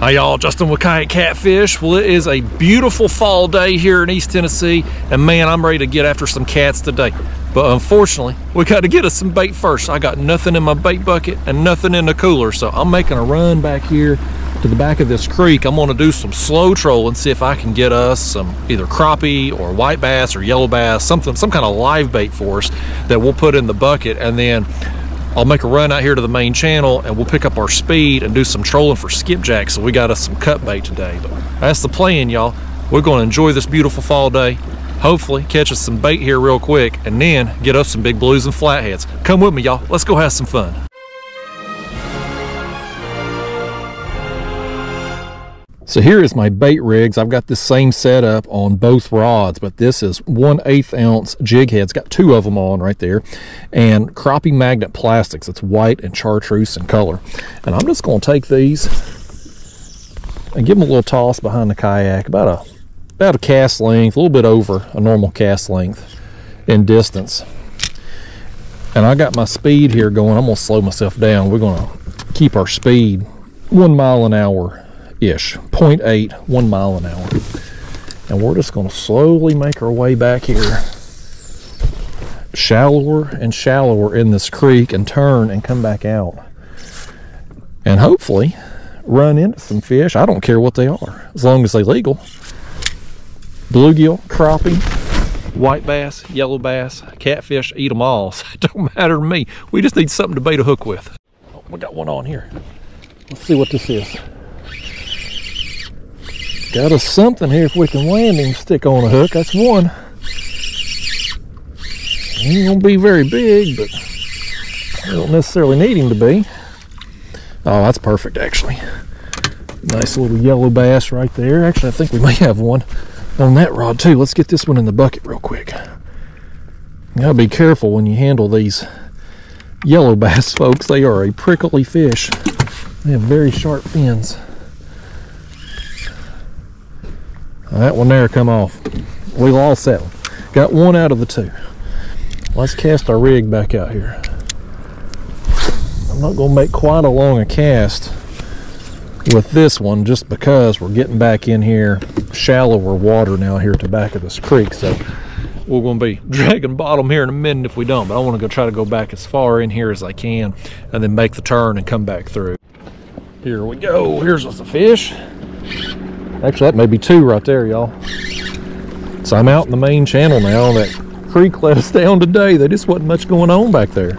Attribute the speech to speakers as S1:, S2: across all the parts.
S1: Hi y'all, Justin with Kayak Catfish. Well, it is a beautiful fall day here in East Tennessee, and man, I'm ready to get after some cats today. But unfortunately, we got to get us some bait first. I got nothing in my bait bucket and nothing in the cooler, so I'm making a run back here to the back of this creek. I'm gonna do some slow troll and see if I can get us some either crappie or white bass or yellow bass, some kind of live bait for us that we'll put in the bucket, and then I'll make a run out here to the main channel and we'll pick up our speed and do some trolling for skipjack. So we got us some cut bait today. But that's the plan, y'all. We're going to enjoy this beautiful fall day. Hopefully catch us some bait here real quick and then get us some big blues and flatheads. Come with me, y'all. Let's go have some fun. So here is my bait rigs. I've got this same setup on both rods, but this is 1/8 ounce jig heads. Got two of them on right there, and crappie magnet plastics. It's white and chartreuse in color. And I'm just going to take these and give them a little toss behind the kayak, about a cast length, a little bit over a normal cast length in distance. And I got my speed here going. I'm going to slow myself down. We're going to keep our speed 1 mile an hour ish, 0.8, 1 mile an hour, and we're just going to slowly make our way back here, shallower and shallower in this creek, and turn and come back out, and hopefully run into some fish. I don't care what they are, as long as they're legal. Bluegill, crappie, white bass, yellow bass, catfish, eat them all. So it don't matter to me. We just need something to bait a hook with. Oh, we got one on here. Let's see what this is. Got us something here if we can land him, stick on a hook. That's one. He ain't gonna be very big, but I don't necessarily need him to be. Oh, that's perfect actually. Nice little yellow bass right there. Actually, I think we may have one on that rod too. Let's get this one in the bucket real quick. You gotta be careful when you handle these yellow bass, folks. They are a prickly fish. They have very sharp fins. That one there come off. We lost that one. Got one out of the two. Let's cast our rig back out here. I'm not going to make quite a long cast with this one just because we're getting back in here, shallower water now here at the back of this creek. So we're going to be dragging bottom here in a minute if we don't. But I want to try to go back as far in here as I can and then make the turn and come back through. Here we go. Here's us a fish. Actually, that may be two right there, y'all. So I'm out in the main channel now. That creek let us down today. There just wasn't much going on back there.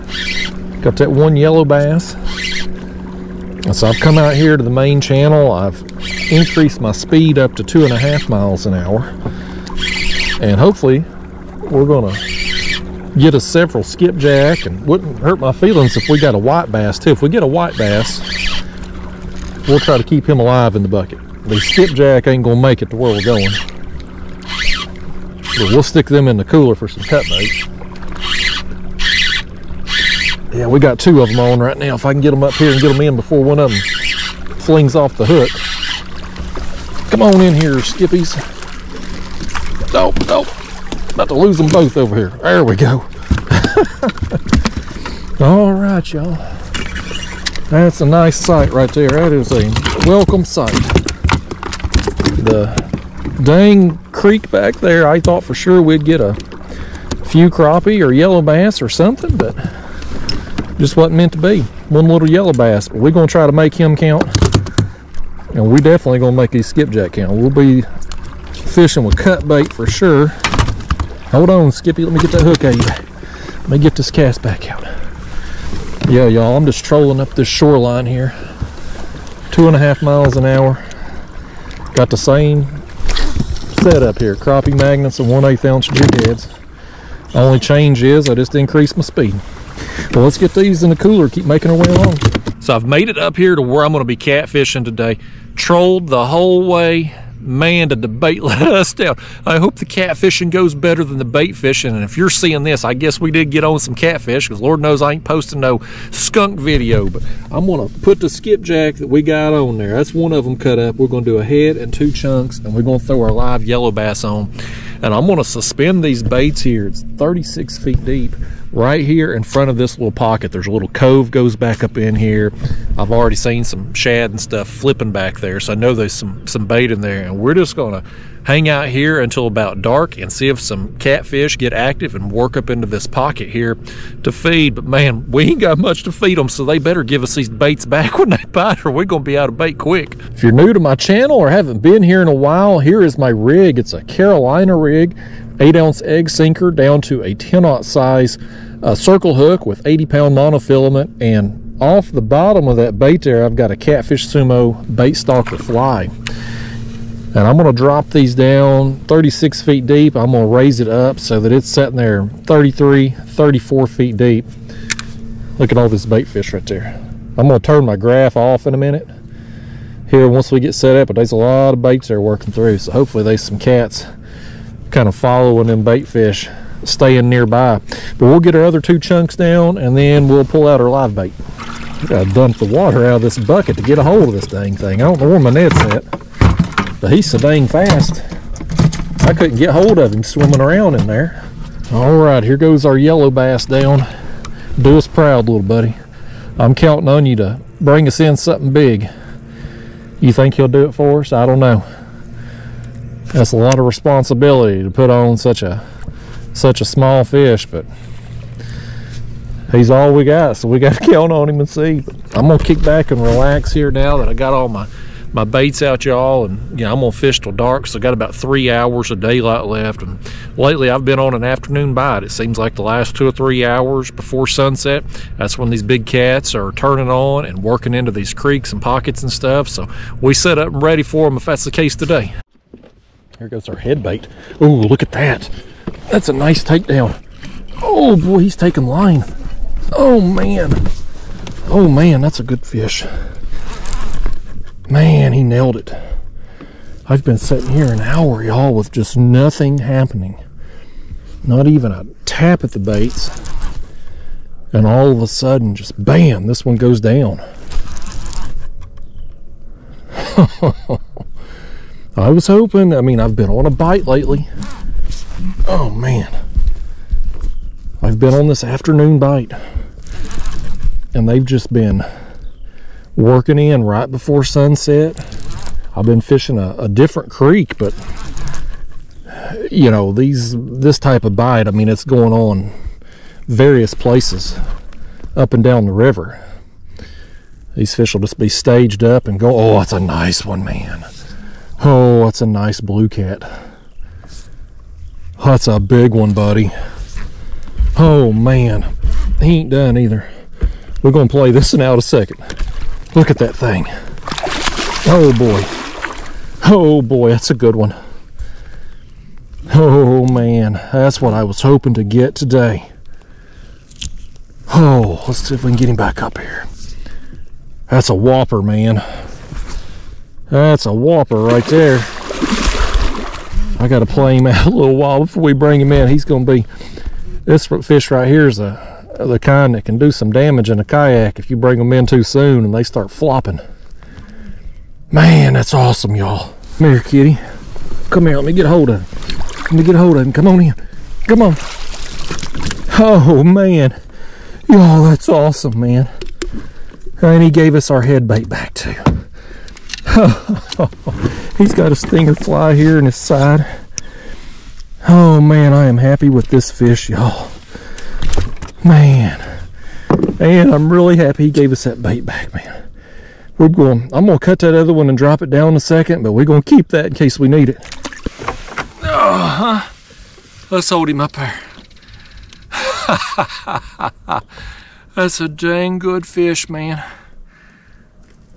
S1: Got that one yellow bass. And so I've come out here to the main channel. I've increased my speed up to 2.5 miles an hour. And hopefully we're gonna get us several skipjack, and wouldn't hurt my feelings if we got a white bass too. If we get a white bass, we'll try to keep him alive in the bucket. The skipjack ain't gonna make it to where we're going, but we'll stick them in the cooler for some cut bait. Yeah, we got two of them on right now. If I can get them up here and get them in before one of them flings off the hook. Come on in here, skippies. Oh, about to lose them both over here. There we go. All right, y'all. That's a nice sight right there. That is a welcome sight. The dang creek back there, I thought for sure we'd get a few crappie or yellow bass or something, but just wasn't meant to be. One little yellow bass, but we're going to try to make him count, and we definitely going to make these skipjack count. We'll be fishing with cut bait for sure. Hold on, Skippy, let me get that hook out. Let me get this cast back out. Yeah, y'all, I'm just trolling up this shoreline here, 2.5 miles an hour. Got the same setup here, crappie magnets and 1/8 ounce jig heads. Only change is I just increased my speed. Well, let's get these in the cooler, keep making our way along. So I've made it up here to where I'm going to be catfishing today. Trolled the whole way. Man, did the bait let us down. I hope the catfishing goes better than the bait fishing, and if you're seeing this, I guess we did get on some catfish, because Lord knows I ain't posting no skunk video. But I'm going to put the skipjack that we got on there. That's one of them cut up. We're going to do a head and 2 chunks, and we're going to throw our live yellow bass on. And I'm going to suspend these baits here. It's 36 feet deep. right here in front of this little pocket. There's a little cove goes back up in here. I've already seen some shad and stuff flipping back there, so I know there's some bait in there, and we're just gonna hang out here until about dark and see if some catfish get active and work up into this pocket here to feed. But man, we ain't got much to feed them, so they better give us these baits back when they bite, or we're gonna be out of bait quick. If you're new to my channel or haven't been here in a while, here is my rig. It's a Carolina rig, 8-ounce egg sinker down to a 10-aught size circle hook with 80-pound monofilament, and off the bottom of that bait there, I've got a Catfish Sumo bait stalker fly. And I'm going to drop these down 36 feet deep. I'm going to raise it up so that it's sitting there 33, 34 feet deep. Look at all this bait fish right there. I'm going to turn my graph off in a minute here once we get set up, but there's a lot of baits they're working through, so hopefully there's some cats kind of following them bait fish, staying nearby. But we'll get our other 2 chunks down, and then we'll pull out our live bait. I gotta dump the water out of this bucket to get a hold of this dang thing. I don't know where my net's at, but he's so dang fast I couldn't get hold of him swimming around in there. All right, here goes our yellow bass down. Do us proud, little buddy. I'm counting on you to bring us in something big. You think he'll do it for us? I don't know. That's a lot of responsibility to put on such a small fish, but he's all we got, so we got to count on him and see. But I'm gonna kick back and relax here now that I got all my baits out, y'all, and I'm gonna fish till dark, so I got about 3 hours of daylight left. And lately I've been on an afternoon bite. It seems like the last 2 or 3 hours before sunset, that's when these big cats are turning on and working into these creeks and pockets and stuff. So we set up and ready for them if that's the case today. Here goes our head bait. Oh, look at that. That's a nice takedown. Oh boy, he's taking line. Oh man. Oh man, that's a good fish. Man, he nailed it. I've been sitting here an hour, y'all, with just nothing happening. Not even a tap at the baits. And all of a sudden, just bam, this one goes down. I was hoping, I mean, I've been on a bite lately. Oh man. I've been on this afternoon bite, and they've just been working in right before sunset. I've been fishing a different creek, but you know, this type of bite, I mean, it's going on various places up and down the river. These fish will just be staged up and go. Oh, that's a nice one, man. Oh, that's a nice blue cat. That's a big one, buddy. Oh man, he ain't done either. We're gonna play this one out a second. Look at that thing. Oh boy. Oh boy, that's a good one. Oh man, that's what I was hoping to get today. Oh, let's see if we can get him back up here. That's a whopper, man. That's a whopper right there. I gotta play him out a little while before we bring him in. He's gonna be, this fish right here is the kind that can do some damage in a kayak if you bring them in too soon and they start flopping. Man, that's awesome, y'all. Come here, kitty. Come here, let me get a hold of him. Let me get a hold of him. Come on in. Come on. Oh man, y'all, that's awesome, man. And he gave us our head bait back too. He's got a stinger fly here in his side. Oh man, I am happy with this fish, y'all. Man, and I'm really happy he gave us that bait back, man. I'm gonna cut that other one and drop it down in a second, but we're gonna keep that in case we need it. Let's hold him up there. That's a dang good fish, man.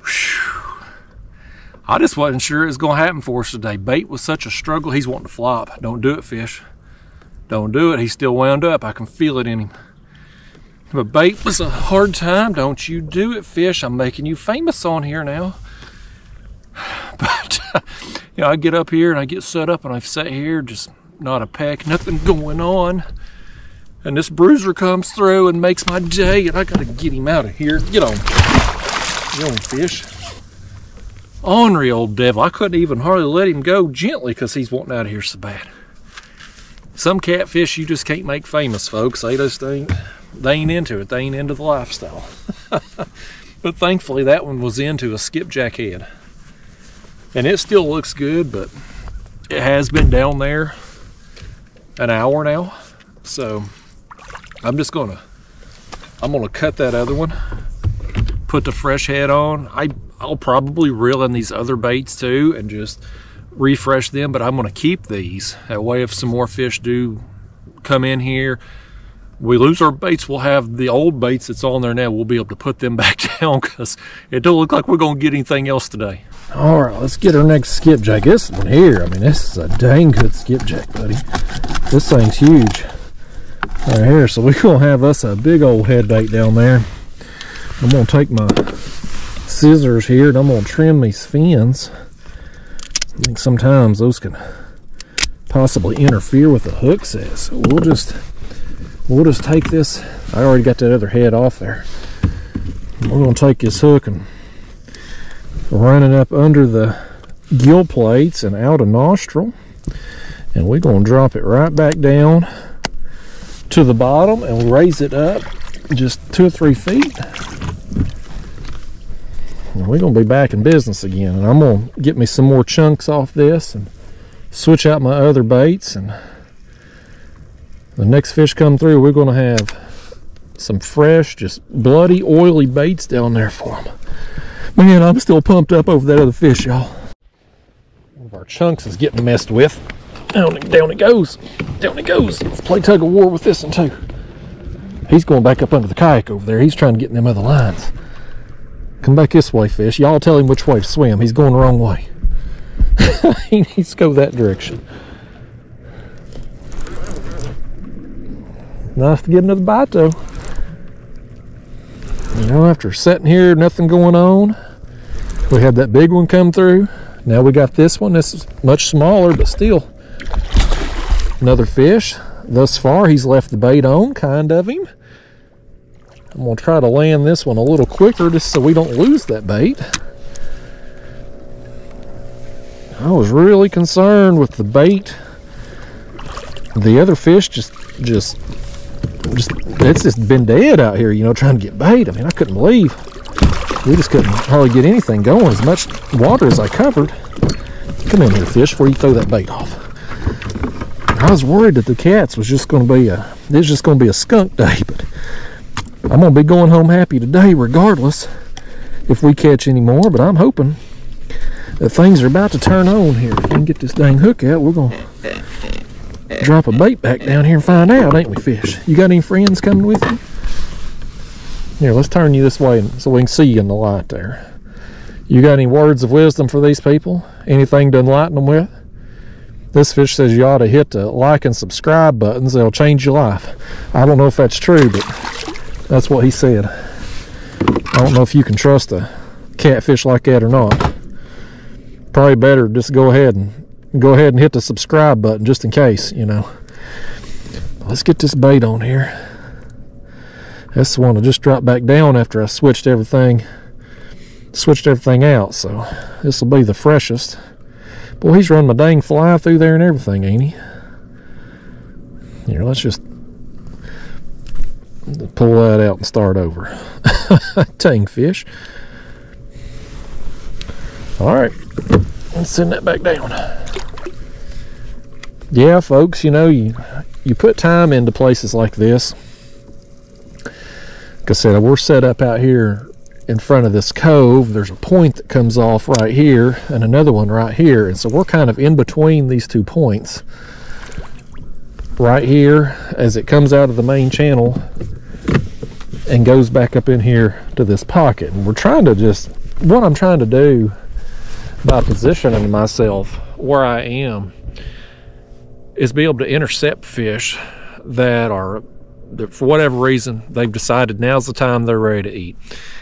S1: Whew. I just wasn't sure it was gonna happen for us today. Bait was such a struggle. He's wanting to flop. Don't do it, fish. Don't do it. He's still wound up. I can feel it in him. But bait was a hard time. Don't you do it, fish. I'm making you famous on here now. But you know, I get up here and I get set up and I've sat here, just not a peck, nothing going on. And this bruiser comes through and makes my day, and I gotta get him out of here. Get on. Get on, fish. Ornery old devil. I couldn't even hardly let him go gently because he's wanting out of here so bad. Some catfish you just can't make famous, folks. They just ain't into it. They ain't into the lifestyle. But thankfully that one was into a skipjack head. And it still looks good, but it has been down there an hour now. So I'm gonna cut that other one, put the fresh head on. I'll probably reel in these other baits too and just refresh them, but I'm gonna keep these. That way if some more fish do come in here, we lose our baits, we'll have the old baits that's on there now, we'll be able to put them back down, because it don't look like we're gonna get anything else today. All right, let's get our next skipjack. This one here, I mean, this is a dang good skipjack, buddy. This thing's huge right here. So we're gonna have us a big old head bait down there. I'm gonna take my scissors here and I'm gonna trim these fins. I think sometimes those can possibly interfere with the hook set. So we'll just take this. I already got that other head off there. We're gonna take this hook and run it up under the gill plates and out a nostril, and we're gonna drop it right back down to the bottom and raise it up just 2 or 3 feet. And we're gonna be back in business again, and I'm gonna get me some more chunks off this and switch out my other baits, and the next fish come through, we're gonna have some fresh, just bloody, oily baits down there for them. Man, I'm still pumped up over that other fish, y'all. One of our chunks is getting messed with. Down it goes. Down it goes. Let's play tug of war with this one too. He's going back up under the kayak over there. He's trying to get in them other lines. Come back this way, fish. Y'all tell him which way to swim. He's going the wrong way. He needs to go that direction. Nice to get another bite though. You know, after sitting here, nothing going on, we had that big one come through. Now we got this one. This is much smaller, but still another fish. Thus far, he's left the bait on, kind of him. I'm gonna try to land this one a little quicker just so we don't lose that bait. I was really concerned with the bait. The other fish it's just been dead out here, you know, trying to get bait. I mean, I couldn't believe we just couldn't hardly get anything going. As much water as I covered. Come in here, fish, before you throw that bait off. I was worried that the cats was just going to be a skunk day, but I'm going to be going home happy today regardless if we catch any more. But I'm hoping that things are about to turn on here. If we can get this dang hook out, we're going to drop a bait back down here and find out, ain't we, fish? You got any friends coming with you? Here, let's turn you this way so we can see you in the light there. You got any words of wisdom for these people? Anything to enlighten them with? This fish says you ought to hit the like and subscribe buttons. They'll change your life. I don't know if that's true, but that's what he said. I don't know if you can trust a catfish like that or not. Probably better just go ahead and hit the subscribe button just in case, you know. Let's get this bait on here. That's the one that just dropped back down after I switched everything out, so this will be the freshest. Boy, he's running my dang fly through there and everything, ain't he? Here, let's just pull that out and start over. Dang fish. All right, let's send that back down. Yeah, folks, you know, you put time into places like this. Like I said, we're set up out here in front of this cove. There's a point that comes off right here and another one right here, and so we're kind of in between these 2 points right here as it comes out of the main channel and goes back up in here to this pocket. And we're trying to what I'm trying to do by positioning myself where I am is be able to intercept fish that for whatever reason they've decided now's the time they're ready to eat.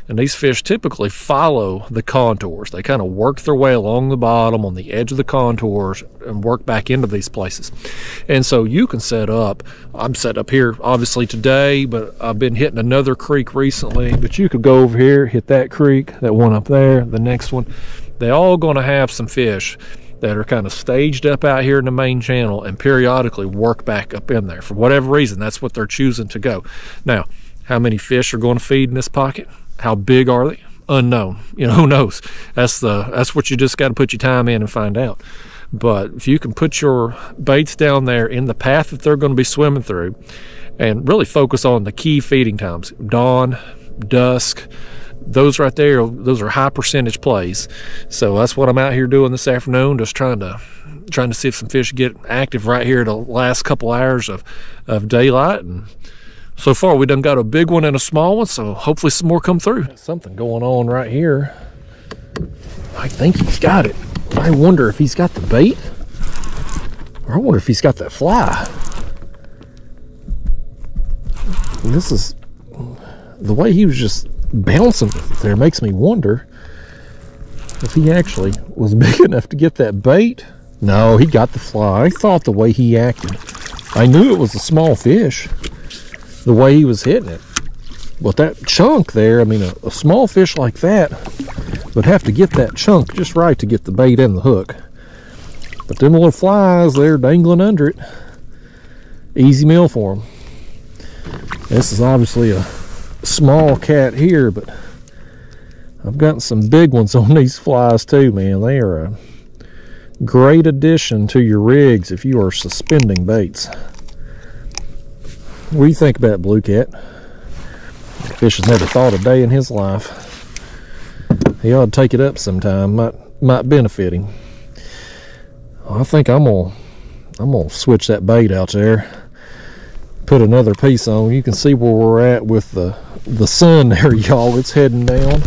S1: And these fish typically follow the contours. They kind of work their way along the bottom on the edge of the contours and work back into these places. And so you can set up, I'm set up here obviously today, but I've been hitting another creek recently, but you could go over here, hit that creek, that one up there, the next one. They're all going to have some fish that are kind of staged up out here in the main channel and periodically work back up in there. For whatever reason, that's what they're choosing to go. Now, how many fish are going to feed in this pocket? How big are they? Unknown. You know, who knows? That's what you just got to put your time in and find out. But if you can put your baits down there in the path that they're going to be swimming through, and really focus on the key feeding times, dawn, dusk, those right there, those are high percentage plays. So that's what I'm out here doing this afternoon, just trying to see if some fish get active right here the last couple hours of daylight. And so far we done got a big one and a small one, so hopefully some more come through. Something going on right here. I think he's got it. I wonder if he's got the bait, or I wonder if he's got that fly. This is the way he was just bouncing there, makes me wonder if he actually was big enough to get that bait. No, he got the fly. I thought the way he acted, I knew it was a small fish, the way he was hitting it. But that chunk there, I mean, a small fish like that would have to get that chunk just right to get the bait and the hook. But them little flies, they're dangling under it. Easy meal for them. This is obviously a small cat here, but I've gotten some big ones on these flies too, man. They are a great addition to your rigs if you are suspending baits. What do you think about Blue Cat? Fish has never thought a day in his life. He ought to take it up sometime. Might benefit him. I think I'm gonna switch that bait out there. Put another piece on. You can see where we're at with the sun there, y'all. It's heading down.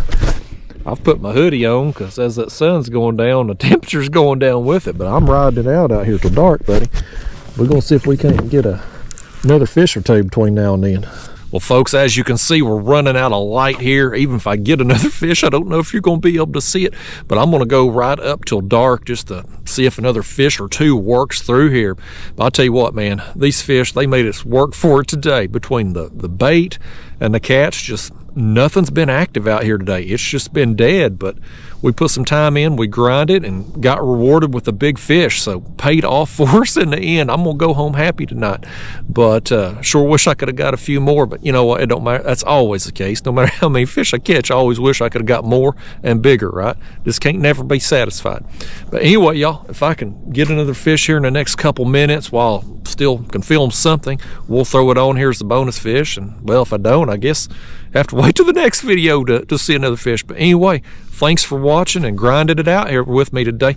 S1: I've put my hoodie on because as that sun's going down, the temperature's going down with it. But I'm riding it out here till dark, buddy. We're gonna see if we can't get another fish or two between now and then. Well, folks, as you can see, we're running out of light here. Even if I get another fish, I don't know if you're going to be able to see it, but I'm going to go right up till dark just to see if another fish or two works through here. But I'll tell you what, man, these fish, they made us work for it today. Between the bait and the catch, just nothing's been active out here today. It's just been dead, but we put some time in, we grinded, and got rewarded with a big fish, so paid off for us in the end. I'm gonna go home happy tonight, but sure wish I could have got a few more, but you know what, it don't matter. That's always the case. No matter how many fish I catch, I always wish I could have got more and bigger, right? Just can't never be satisfied. But anyway, y'all, if I can get another fish here in the next couple minutes while I still can film something, we'll throw it on here as a bonus fish, and well, if I don't, I guess I have to wait till the next video to see another fish. But anyway, thanks for watching and grinding it out here with me today.